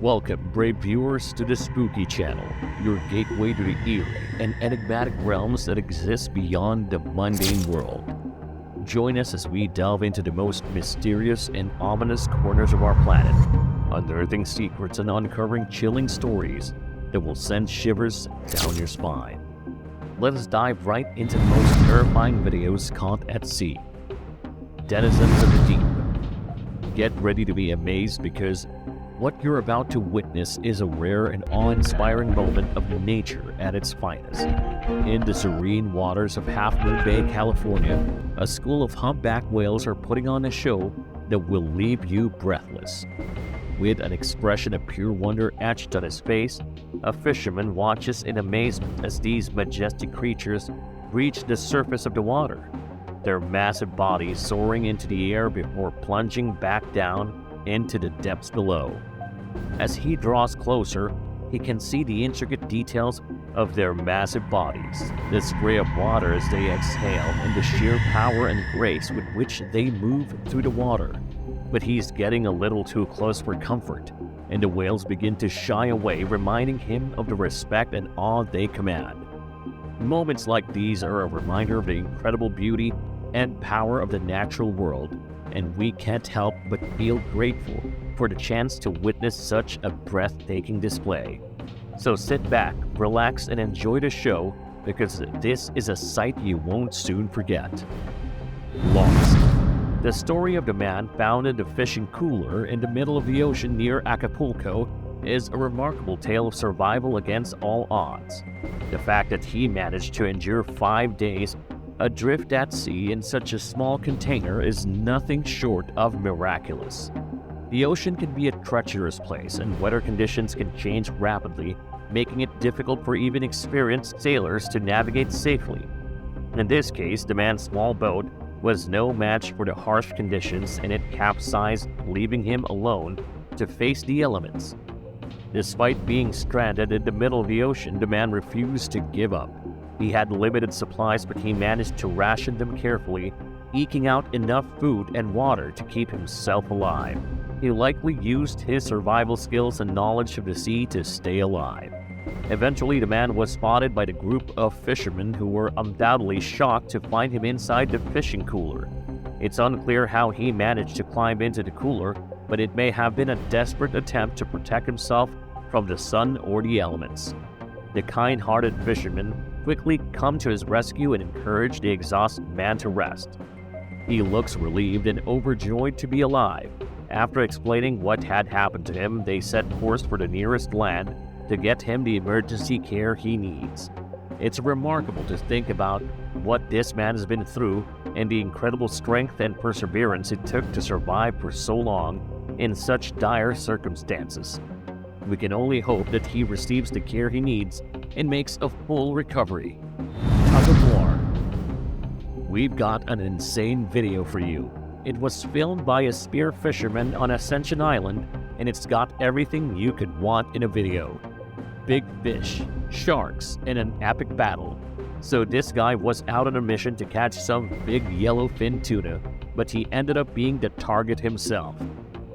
Welcome, brave viewers, to the Spooky Channel, your gateway to the eerie and enigmatic realms that exist beyond the mundane world. Join us as we delve into the most mysterious and ominous corners of our planet, unearthing secrets and uncovering chilling stories that will send shivers down your spine. Let us dive right into the most terrifying videos caught at sea. Denizens of the deep, get ready to be amazed because what you're about to witness is a rare and awe-inspiring moment of nature at its finest. In the serene waters of Half Moon Bay, California, a school of humpback whales are putting on a show that will leave you breathless. With an expression of pure wonder etched on his face, a fisherman watches in amazement as these majestic creatures reach the surface of the water, their massive bodies soaring into the air before plunging back down into the depths below. As he draws closer, he can see the intricate details of their massive bodies, the spray of water as they exhale, and the sheer power and grace with which they move through the water. But he's getting a little too close for comfort, and the whales begin to shy away, reminding him of the respect and awe they command. Moments like these are a reminder of the incredible beauty and power of the natural world, and we can't help but feel grateful for the chance to witness such a breathtaking display. So sit back, relax, and enjoy the show, because this is a sight you won't soon forget. Lost. The story of the man found in the fishing cooler in the middle of the ocean near Acapulco is a remarkable tale of survival against all odds. The fact that he managed to endure 5 days adrift at sea in such a small container is nothing short of miraculous. The ocean can be a treacherous place, and weather conditions can change rapidly, making it difficult for even experienced sailors to navigate safely. In this case, the man's small boat was no match for the harsh conditions, and it capsized, leaving him alone to face the elements. Despite being stranded in the middle of the ocean, the man refused to give up. He had limited supplies, but he managed to ration them carefully, eking out enough food and water to keep himself alive. He likely used his survival skills and knowledge of the sea to stay alive. Eventually, the man was spotted by the group of fishermen who were undoubtedly shocked to find him inside the fishing cooler. It's unclear how he managed to climb into the cooler, but it may have been a desperate attempt to protect himself from the sun or the elements. The kind-hearted fishermen quickly come to his rescue and encourage the exhausted man to rest. He looks relieved and overjoyed to be alive. After explaining what had happened to him, they set course for the nearest land to get him the emergency care he needs. It's remarkable to think about what this man has been through and the incredible strength and perseverance it took to survive for so long in such dire circumstances. We can only hope that he receives the care he needs and makes a full recovery. Tug of war. We've got an insane video for you. It was filmed by a spear fisherman on Ascension Island, and it's got everything you could want in a video. Big fish, sharks, and an epic battle. So this guy was out on a mission to catch some big yellowfin tuna, but he ended up being the target himself.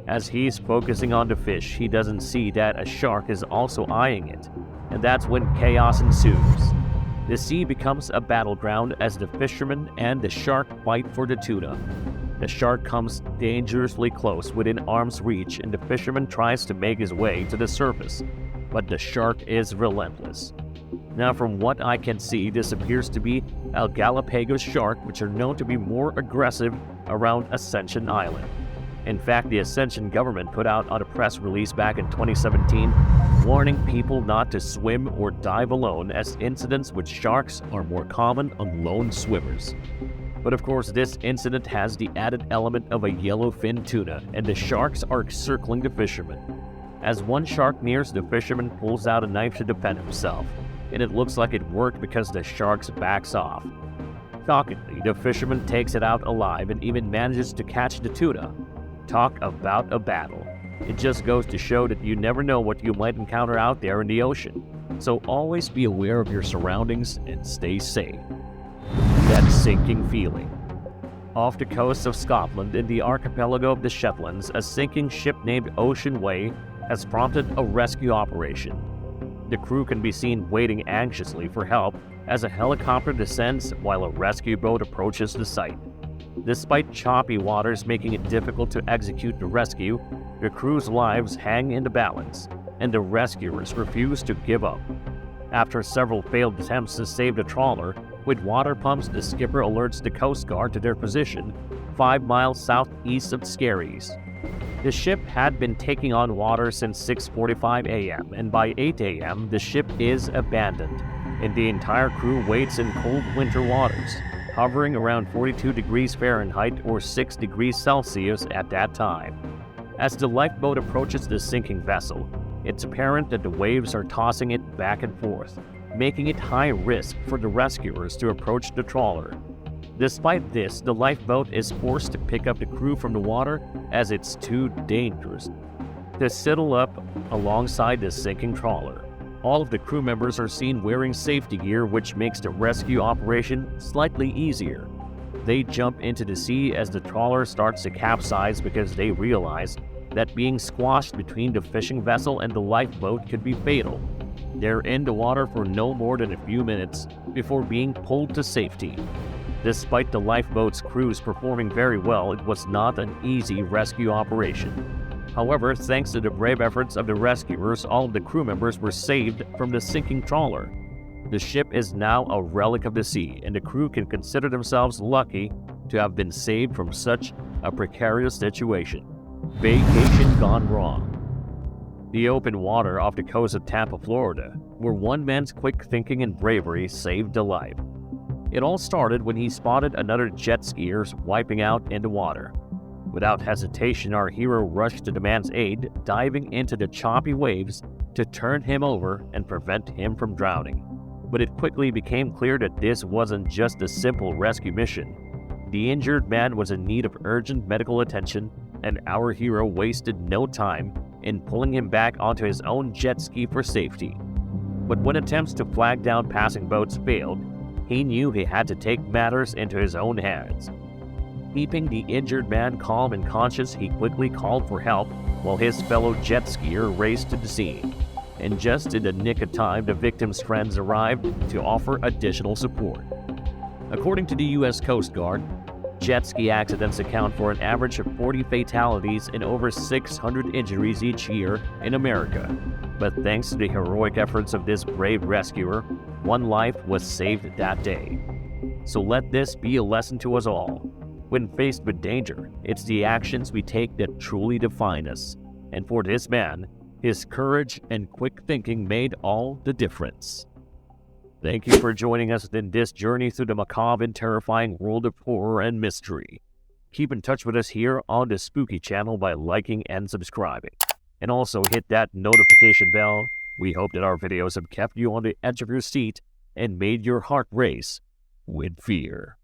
As he's focusing on the fish, he doesn't see that a shark is also eyeing it, and that's when chaos ensues. The sea becomes a battleground as the fisherman and the shark fight for the tuna. The shark comes dangerously close, within arm's reach, and the fisherman tries to make his way to the surface, but the shark is relentless. Now, from what I can see, this appears to be a Galapagos shark, which are known to be more aggressive around Ascension Island. In fact, the Ascension government put out a press release back in 2017 warning people not to swim or dive alone, as incidents with sharks are more common on lone swimmers. But of course, this incident has the added element of a yellowfin tuna, and the sharks are circling the fisherman. As one shark nears, the fisherman pulls out a knife to defend himself, and it looks like it worked because the shark backs off. Shockingly, the fisherman takes it out alive and even manages to catch the tuna. Talk about a battle. It just goes to show that you never know what you might encounter out there in the ocean. So always be aware of your surroundings and stay safe. That sinking feeling. Off the coast of Scotland in the archipelago of the Shetlands, a sinking ship named Ocean Way has prompted a rescue operation. The crew can be seen waiting anxiously for help as a helicopter descends while a rescue boat approaches the site. Despite choppy waters making it difficult to execute the rescue, the crew's lives hang in the balance, and the rescuers refuse to give up. After several failed attempts to save the trawler, with water pumps, the skipper alerts the Coast Guard to their position 5 miles southeast of Scariest. The ship had been taking on water since 6:45 a.m., and by 8 a.m. the ship is abandoned, and the entire crew waits in cold winter waters, hovering around 42 degrees Fahrenheit or 6 degrees Celsius at that time. As the lifeboat approaches the sinking vessel, it's apparent that the waves are tossing it back and forth, making it high risk for the rescuers to approach the trawler. Despite this, the lifeboat is forced to pick up the crew from the water as it's too dangerous to sidle up alongside the sinking trawler. All of the crew members are seen wearing safety gear, which makes the rescue operation slightly easier. They jump into the sea as the trawler starts to capsize because they realize that being squashed between the fishing vessel and the lifeboat could be fatal. They're in the water for no more than a few minutes before being pulled to safety. Despite the lifeboat's crews performing very well, it was not an easy rescue operation. However, thanks to the brave efforts of the rescuers, all of the crew members were saved from the sinking trawler. The ship is now a relic of the sea, and the crew can consider themselves lucky to have been saved from such a precarious situation. Vacation gone wrong. The open water off the coast of Tampa, Florida, where one man's quick thinking and bravery saved a life. It all started when he spotted another jet skier wiping out in the water. Without hesitation, our hero rushed to the man's aid, diving into the choppy waves to turn him over and prevent him from drowning. But it quickly became clear that this wasn't just a simple rescue mission. The injured man was in need of urgent medical attention, and our hero wasted no time in pulling him back onto his own jet ski for safety. But when attempts to flag down passing boats failed, he knew he had to take matters into his own hands. Keeping the injured man calm and conscious, he quickly called for help while his fellow jet skier raced to the scene. And just in the nick of time, the victim's friends arrived to offer additional support. According to the U.S. Coast Guard, jet ski accidents account for an average of 40 fatalities and over 600 injuries each year in America. But thanks to the heroic efforts of this brave rescuer, one life was saved that day. So let this be a lesson to us all. When faced with danger, it's the actions we take that truly define us. And for this man, his courage and quick thinking made all the difference. Thank you for joining us in this journey through the macabre and terrifying world of horror and mystery. Keep in touch with us here on the Spooky Channel by liking and subscribing. And also hit that notification bell. We hope that our videos have kept you on the edge of your seat and made your heart race with fear.